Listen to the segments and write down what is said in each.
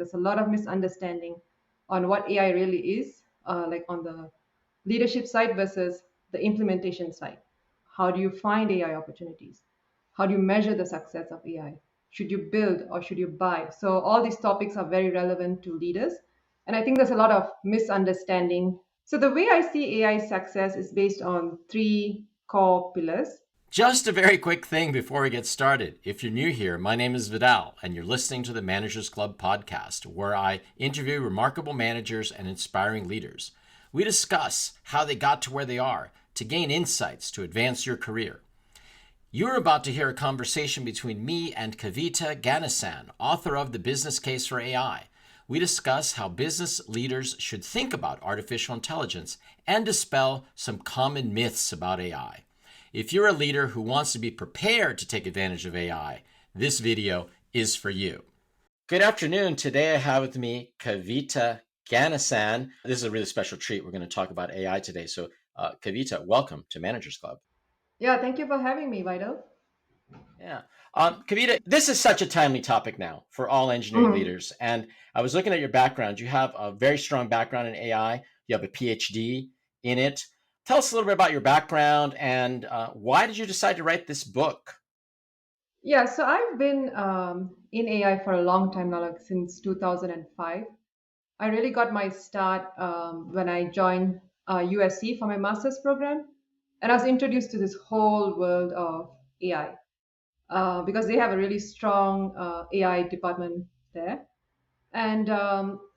There's a lot of misunderstanding on what AI really is, like on the leadership side versus the implementation side. How do you find AI opportunities? How do you measure the success of AI? Should you build or should you buy? So, all these topics are very relevant to leaders. And I think there's a lot of misunderstanding. So, the way I see AI success is based on three core pillars. Just a very quick thing before we get started. If you're new here, my name is Vidal, and you're listening to the Managers Club podcast, where I interview remarkable managers and inspiring leaders. We discuss how they got to where they are to gain insights to advance your career. You're about to hear a conversation between me and Kavita Ganesan, author of The Business Case for AI. We discuss how business leaders should think about artificial intelligence and dispel some common myths about AI. If you're a leader who wants to be prepared to take advantage of AI, this video is for you. Good afternoon. Today I have with me Kavita Ganesan. This is a really special treat. We're going to talk about AI today. So, Kavita, welcome to Managers Club. Yeah, thank you for having me, Vidal. Yeah. Kavita, this is such a timely topic now for all engineering Mhm. leaders. And I was looking at your background. You have a very strong background in AI. You have a PhD in it. Tell us a little bit about your background and why did you decide to write this book? Yeah, so I've been in AI for a long time now, like since 2005. I really got my start when I joined USC for my master's program, and I was introduced to this whole world of AI because they have a really strong AI department there. And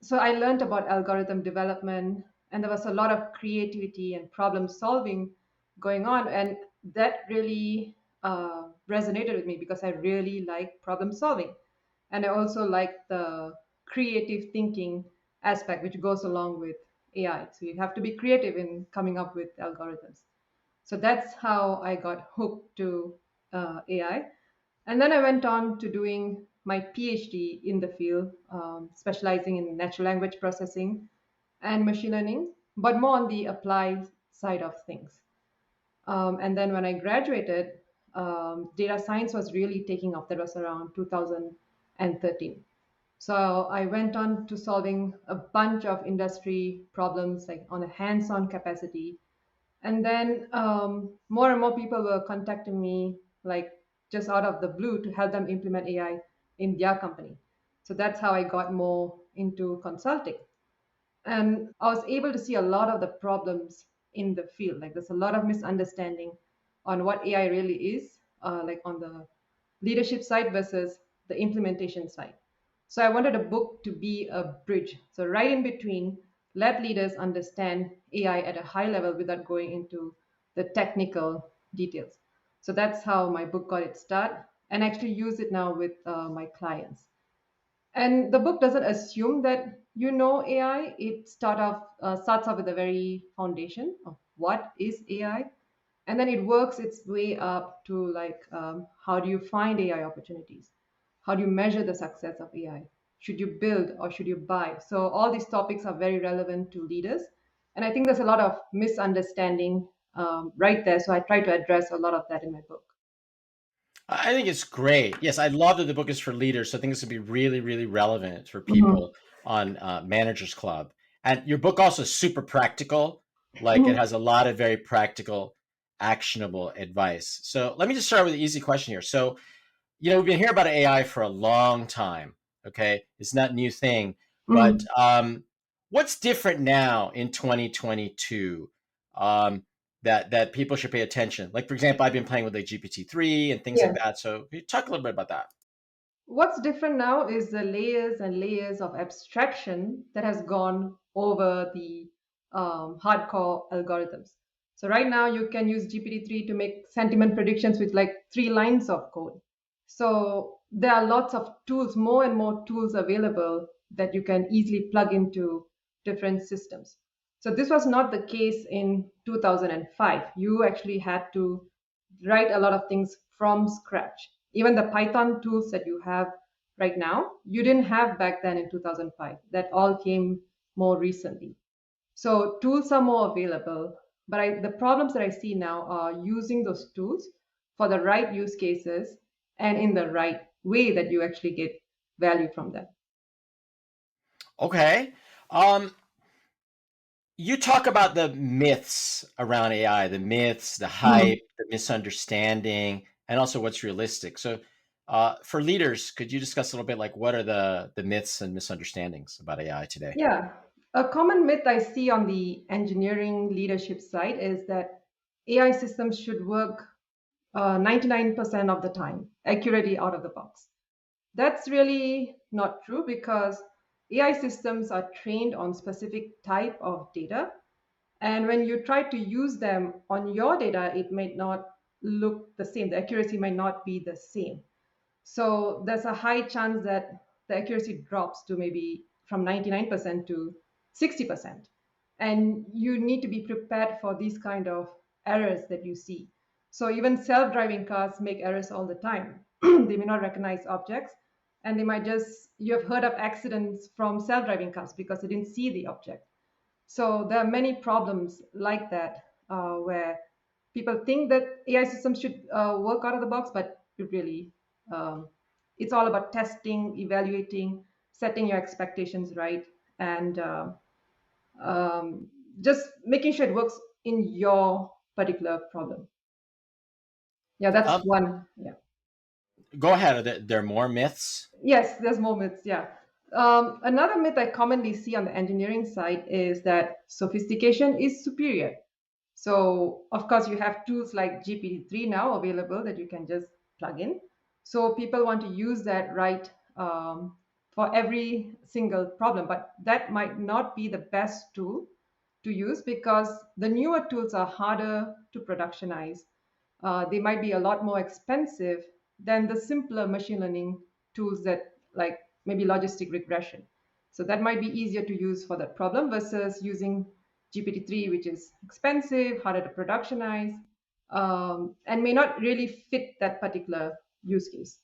so I learned about algorithm development, and there was a lot of creativity and problem solving going on. And that really resonated with me because I really like problem solving. And I also like the creative thinking aspect, which goes along with AI. So you have to be creative in coming up with algorithms. So that's how I got hooked to AI. And then I went on to doing my PhD in the field, specializing in natural language processing and machine learning, but more on the applied side of things. And then when I graduated, data science was really taking off. That was around 2013. So I went on to solving a bunch of industry problems, like on a hands-on capacity. And then more and more people were contacting me, like just out of the blue, to help them implement AI in their company. So that's how I got more into consulting. And I was able to see a lot of the problems in the field. Like there's a lot of misunderstanding on what AI really is, like on the leadership side versus the implementation side. So I wanted a book to be a bridge. So right in between, let leaders understand AI at a high level without going into the technical details. So that's how my book got its start, and actually use it now with my clients. And the book doesn't assume that you know AI. It starts off with a very foundation of what is AI, and then it works its way up to like how do you find AI opportunities? How do you measure the success of AI? Should you build or should you buy? So all these topics are very relevant to leaders, and I think there's a lot of misunderstanding right there. So I try to address a lot of that in my book. I think it's great. Yes, I love that the book is for leaders. So I think this would be really, really relevant for Mhm. people on Managers Club. And your book also is super practical. Like it Mhm. has a lot of very practical, actionable advice. So let me just start with an easy question here. So, we've been hearing about AI for a long time. Okay. It's not a new thing. But Mhm. what's different now in 2022? That people should pay attention. Like for example, I've been playing with like GPT-3 and things like Yeah. that. So can you talk a little bit about that? What's different now is the layers and layers of abstraction that has gone over the hardcore algorithms. So right now you can use GPT-3 to make sentiment predictions with like 3 lines of code. So there are lots of tools, more and more tools available that you can easily plug into different systems. So this was not the case in 2005. You actually had to write a lot of things from scratch. Even the Python tools that you have right now, you didn't have back then in 2005. That all came more recently. So tools are more available, but the problems that I see now are using those tools for the right use cases and in the right way that you actually get value from them. Okay. Um, you talk about the myths around AI, the myths, the hype, Hmm. the misunderstanding, and also what's realistic. So, for leaders, could you discuss a little bit like what are the myths and misunderstandings about AI today? Yeah. A common myth I see on the engineering leadership side is that AI systems should work 99% of the time, accurately out of the box. That's really not true because AI systems are trained on specific type of data, and when you try to use them on your data, it might not look the same. The accuracy might not be the same. So there's a high chance that the accuracy drops to maybe from 99% to 60%. And you need to be prepared for these kind of errors that you see. So even self-driving cars make errors all the time. They may not recognize objects, and they might just, you have heard of accidents from self-driving cars because they didn't see the object. So there are many problems like that where people think that AI systems should work out of the box, but it really, um, it's all about testing, evaluating, setting your expectations right, and um, just making sure it works in your particular problem. Yeah, that's Um, one. Yeah. go ahead. Are there more myths? Yes, there's more myths. Yeah. Another myth I commonly see on the engineering side is that sophistication is superior. So, of course, you have tools like GPT-3 now available that you can just plug in. So, people want to use that right for every single problem, but that might not be the best tool to use because the newer tools are harder to productionize. They might be a lot more expensive than the simpler machine learning tools that, like maybe logistic regression. So that might be easier to use for that problem versus using GPT-3, which is expensive, harder to productionize, and may not really fit that particular use case.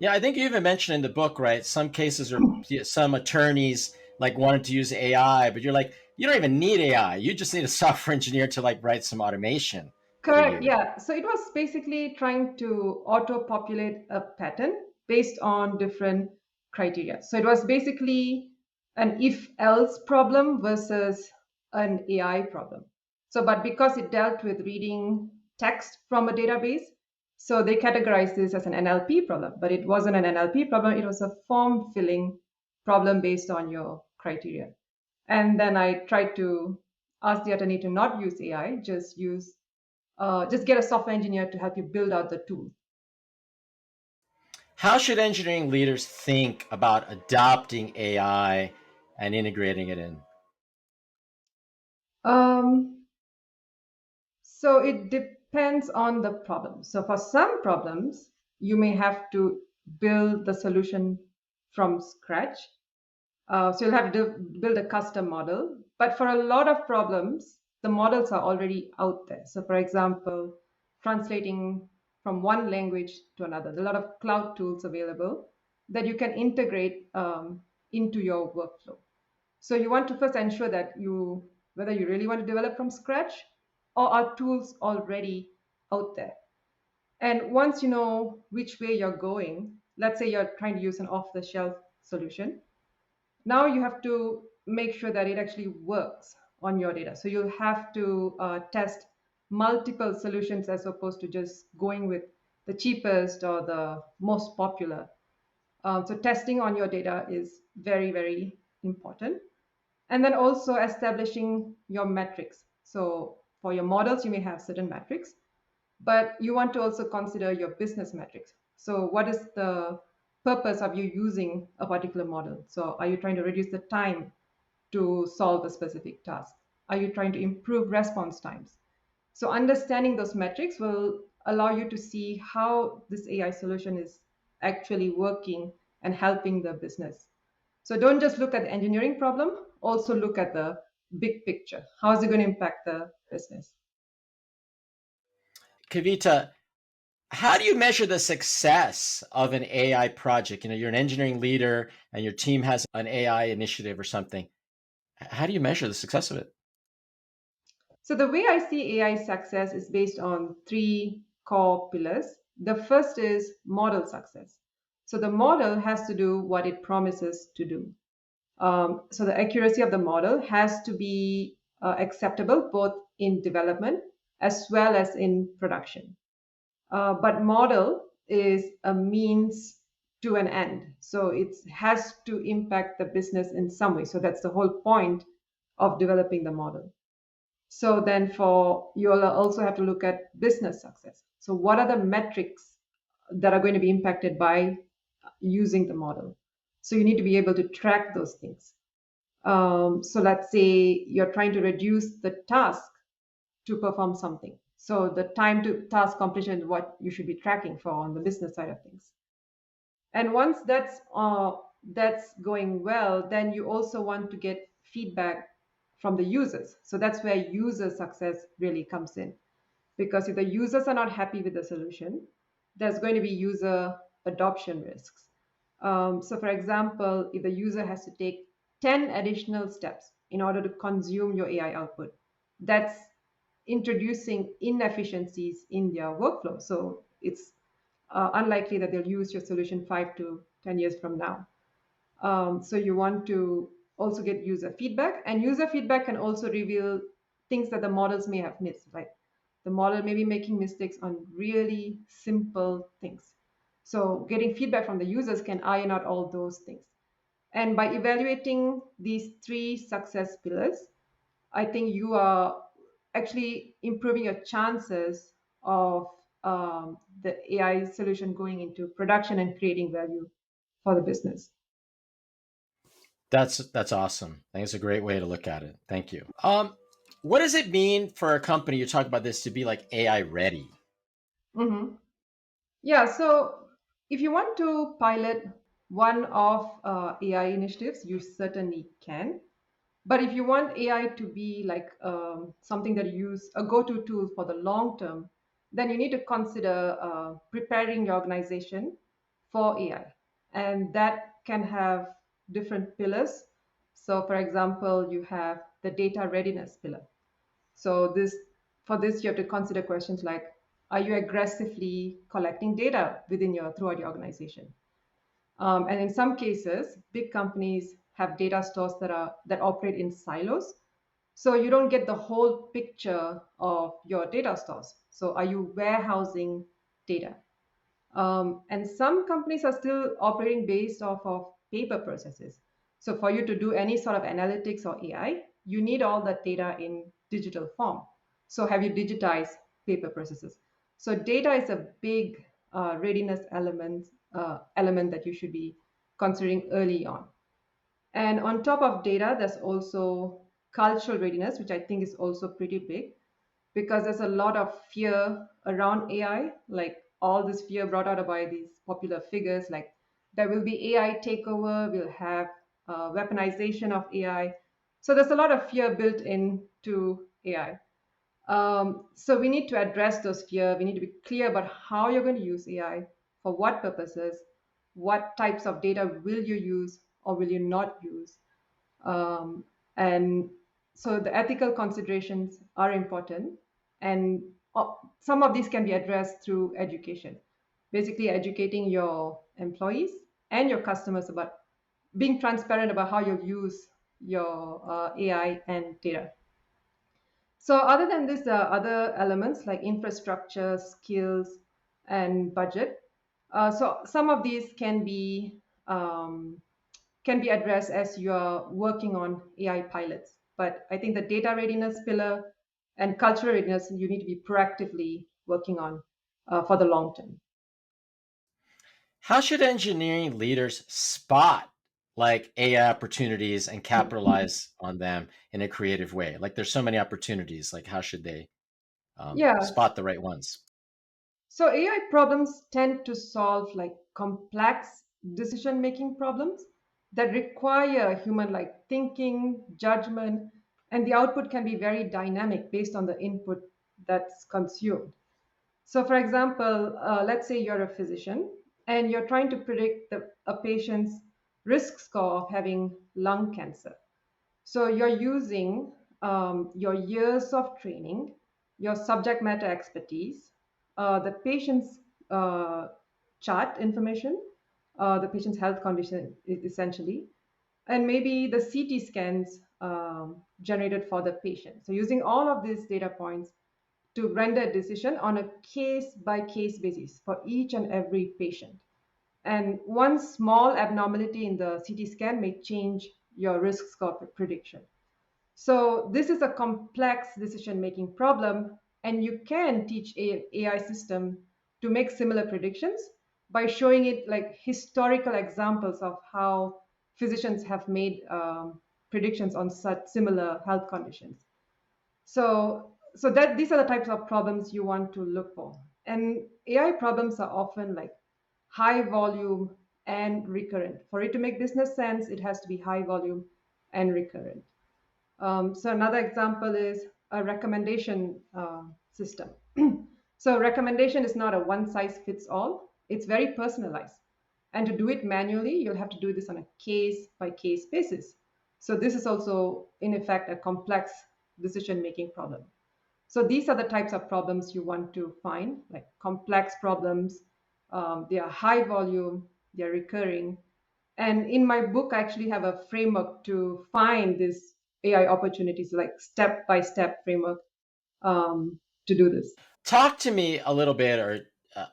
Yeah, I think you even mentioned in the book, right? Some cases are some attorneys like wanted to use AI, but you're like, you don't even need AI. You just need a software engineer to like write some automation for Correct. you. Yeah. So it was basically trying to auto populate a pattern based on different criteria. So it was basically an if else problem versus an AI problem. So, but because it dealt with reading text from a database, so they categorized this as an NLP problem, but it wasn't an NLP problem. It was a form filling problem based on your criteria. And then I tried to ask the attorney to not use AI, just get a software engineer to help you build out the tool. How should engineering leaders think about adopting AI and integrating it in? Um, so it depends on the problem. So for some problems, you may have to build the solution from scratch. So you'll have to build a custom model. But for a lot of problems, the models are already out there. So for example, translating from one language to another, there are a lot of cloud tools available that you can integrate into your workflow. So you want to first ensure that whether you really want to develop from scratch or are tools already out there. And once you know which way you're going, let's say you're trying to use an off the shelf solution, now you have to make sure that it actually works on your data. So you'll have to test multiple solutions as opposed to just going with the cheapest or the most popular. So testing on your data is very, very important. And then also establishing your metrics. So for your models, you may have certain metrics, but you want to also consider your business metrics. So what is the purpose of you using a particular model? So are you trying to reduce the time to solve a specific task? Are you trying to improve response times? So understanding those metrics will allow you to see how this AI solution is actually working and helping the business. So don't just look at the engineering problem, also look at the big picture. How is it going to impact the business? Kavita, how do you measure the success of an AI project? You know, you're an engineering leader and your team has an AI initiative or something. How do you measure the success of it? So the way I see AI success is based on three core pillars. The first is model success. So the model has to do what it promises to do. So the accuracy of the model has to be acceptable both in development as well as in production. But model is a means to an end. So it has to impact the business in some way. So that's the whole point of developing the model. So then for you'll also have to look at business success. So what are the metrics that are going to be impacted by using the model? So you need to be able to track those things. So let's say you're trying to reduce the task to perform something. So the time to task completion is what you should be tracking for on the business side of things. And once that's going well, then you also want to get feedback from the users. So that's where user success really comes in. Because if the users are not happy with the solution, there's going to be user adoption risks. So, for example, if the user has to take 10 additional steps in order to consume your AI output, that's introducing inefficiencies in their workflow. So, it's unlikely that they'll use your solution 5 to 10 years from now. So you want to also get user feedback, and user feedback can also reveal things that the models may have missed, right? The model may be making mistakes on really simple things. So getting feedback from the users can iron out all those things. And by evaluating these three success pillars, I think you are actually improving your chances of the AI solution going into production and creating value for the business. That's awesome. I think it's a great way to look at it. Thank you. What does it mean for a company, you talk about this, to be like AI ready? Mhm. Yeah, so if you want to pilot one of AI initiatives, you certainly can. But if you want AI to be like something that you use, a go-to tool for the long term, then you need to consider preparing your organization for AI. And that can have different pillars. So, for example, you have the data readiness pillar. So this for this you have to consider questions like, are you aggressively collecting data within your throughout your organization? And in some cases, big companies have data stores that operate in silos. So you don't get the whole picture of your data stores. So are you warehousing data? And some companies are still operating based off of paper processes. So for you to do any sort of analytics or AI, you need all that data in digital form. So have you digitized paper processes? So data is a big readiness element that you should be considering early on. And on top of data, there's also cultural readiness, which I think is also pretty big because there's a lot of fear around AI, like all this fear brought out by these popular figures, like there will be AI takeover, we'll have weaponization of AI. So there's a lot of fear built into AI. So we need to address those fear. We need to be clear about how you're going to use AI, for what purposes, what types of data will you use or will you not use. Um, and so the ethical considerations are important. And some of these can be addressed through education, basically educating your employees and your customers about being transparent about how you use your AI and data. So other than this, there are other elements like infrastructure, skills, and budget. So some of these can be addressed as you are working on AI pilots. But I think the data readiness pillar and cultural readiness you need to be proactively working on for the long term. How should engineering leaders spot like AI opportunities and capitalize on them in a creative way? Like there's so many opportunities. Like how should they Yeah. spot the right ones? So AI problems tend to solve like complex decision making problems that require human like thinking, judgment, and the output can be very dynamic based on the input that's consumed. So, for example, let's say you're a physician and you're trying to predict a patient's risk score of having lung cancer. So you're using your years of training, your subject matter expertise, the patient's uh, chart information, the patient's health condition essentially, and maybe the CT scans generated for the patient. So using all of these data points to render a decision on a case by case basis for each and every patient. And one small abnormality in the CT scan may change your risk score prediction. So this is a complex decision making problem, and you can teach a AI system to make similar predictions by showing it like historical examples of how physicians have made predictions on such similar health conditions. So that these are the types of problems you want to look for. And AI problems are often like high volume and recurrent. For it to make business sense, it has to be high volume and recurrent. So another example is a recommendation system. So recommendation is not a one size fits all. It's very personalized. And to do it manually, you'll have to do this on a case by case basis. So this is also in effect a complex decision making problem. So these are the types of problems you want to find, like complex problems. They are high volume, they are recurring, and in my book, I actually have a framework to find these AI opportunities, like step by step framework to do this. Talk to me a little bit or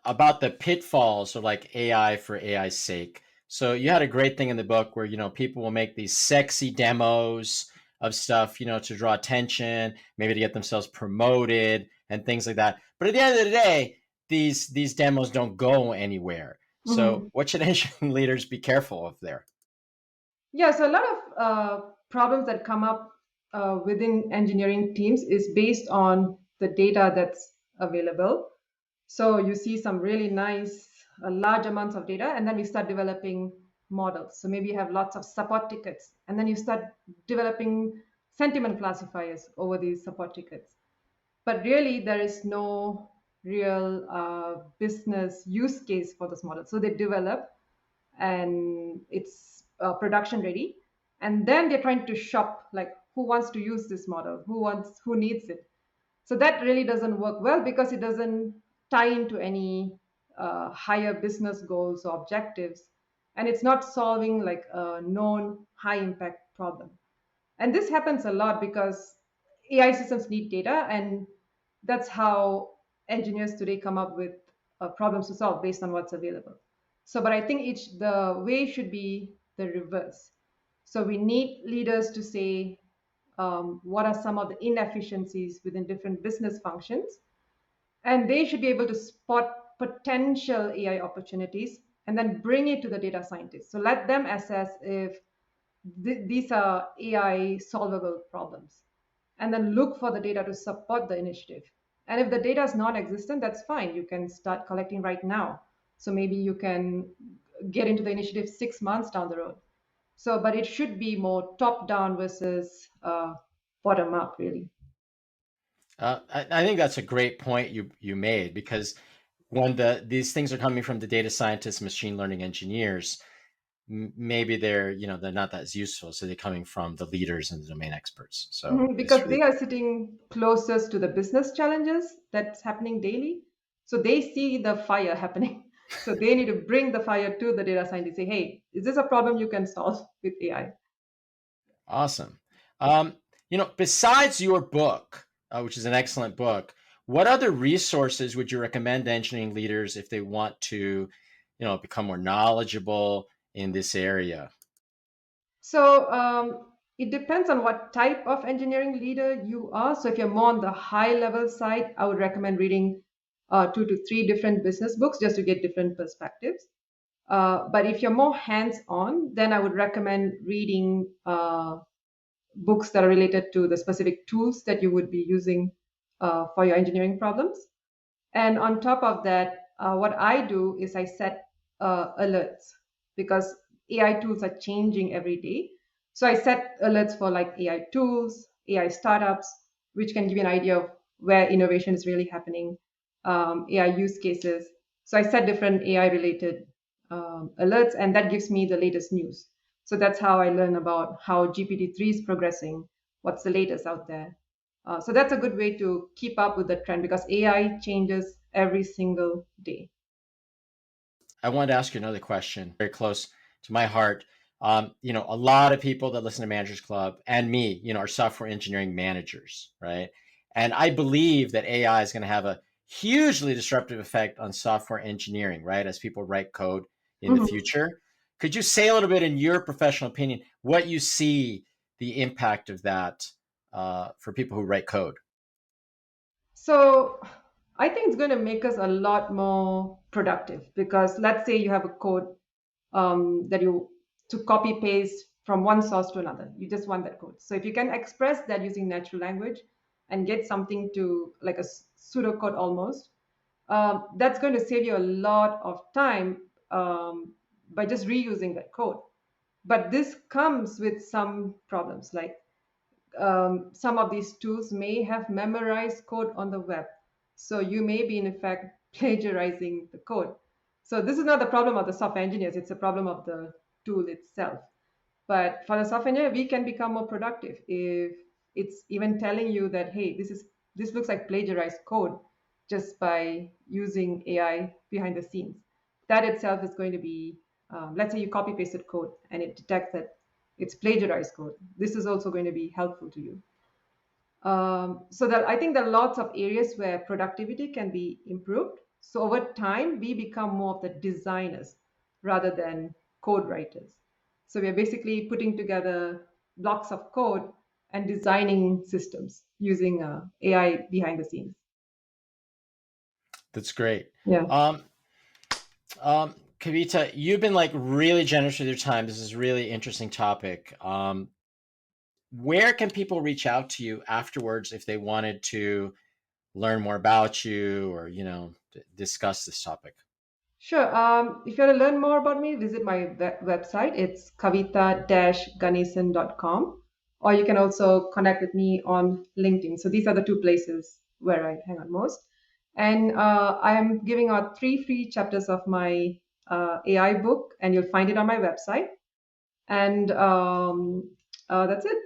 about the pitfalls of like AI for AI's sake. So you had a great thing in the book where people will make these sexy demos of stuff, to draw attention, maybe to get themselves promoted and things like that. But at the end of the day, these demos don't go anywhere. So Mhm. what should engineering leaders be careful of there? Yeah, so a lot of problems that come up within engineering teams is based on the data that's available. So you see some really nice, large amounts of data, and then we start developing models. So maybe you have lots of support tickets, and then you start developing sentiment classifiers over these support tickets. But really, there is no real business use case for this model. So they develop, and it's production ready, and then they're trying to shop like who wants to use this model, who needs it. So that really doesn't work well because it doesn't tie into any higher business goals or objectives, and it's not solving like a known high impact problem. And this happens a lot because AI systems need data, and that's how engineers today come up with problems to solve based on what's available. So, but I think the way should be the reverse. So we need leaders to say what are some of the inefficiencies within different business functions, and they should be able to spot potential AI opportunities and then bring it to the data scientists. So let them assess if these are AI solvable problems, and then look for the data to support the initiative. And if the data is non-existent, that's fine. You can start collecting right now. So maybe you can get into the initiative 6 months down the road. So, but it should be more top down versus bottom up, really. I think that's a great point you made because when these things are coming from the data scientists, machine learning engineers, maybe they're not that useful. So they're coming from the leaders and the domain experts. So Mhm, it's because really they are sitting closest to the business challenges that's happening daily. So they see the fire happening. So they need to bring the fire to the data scientist, say, hey, is this a problem you can solve with AI? awesome. Um, besides your book, which is an excellent book, what other resources would you recommend to engineering leaders if they want to, become more knowledgeable in this area? So it depends on what type of engineering leader you are. So if you're more on the high level side, I would recommend reading 2 to 3 different business books just to get different perspectives. But if you're more hands on, then I would recommend reading books that are related to the specific tools that you would be using for your engineering problems. And on top of that, what I do is I set alerts because AI tools are changing every day. So I set alerts for like AI tools, AI startups, which can give you an idea of where innovation is really happening, AI use cases. So I set different AI related alerts, and that gives me the latest news. So that's how I learn about how GPT-3 is progressing, what's the latest out there. So that's a good way to keep up with the trend because AI changes every single day. I wanted to ask you another question, very close to my heart. A lot of people that listen to Managers Club and me, are software engineering managers, right? And I believe that AI is going to have a hugely disruptive effect on software engineering, right? As people write code in the Mhm. future. Could you say a little bit, in your professional opinion, what you see the impact of that for people who write code? So I think it's going to make us a lot more productive because let's say you have a code that you to copy paste from one source to another. You just want that code. So if you can express that using natural language and get something to like a pseudocode almost, that's going to save you a lot of time by just reusing that code. But this comes with some problems like some of these tools may have memorized code on the web. So you may be, in effect, plagiarizing the code. So this is not the problem of the software engineers, it's a problem of the tool itself. But for the software engineer, we can become more productive if it's even telling you that, hey, this looks like plagiarized code just by using AI behind the scenes. That itself is going to be, let's say you copy pasted code and it detects that it's plagiarized code. This is also going to be helpful to you. So that I think there are lots of areas where productivity can be improved. So over time, we become more of the designers rather than code writers. So we are basically putting together blocks of code and designing systems using AI behind the scenes. That's great. Yeah. Um, Kavita, you've been like really generous with your time. This is a really interesting topic. Where can people reach out to you afterwards if they wanted to learn more about you or discuss this topic? Sure. If you want to learn more about me, visit my website. It's kavita-ganesan.com. Or you can also connect with me on LinkedIn. So these are the two places where I hang out most. And I am giving out 3 free chapters of my AI book, and you'll find it on my website. And that's it.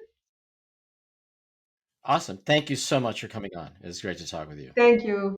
Awesome. Thank you so much for coming on. It was great to talk with you. Thank you.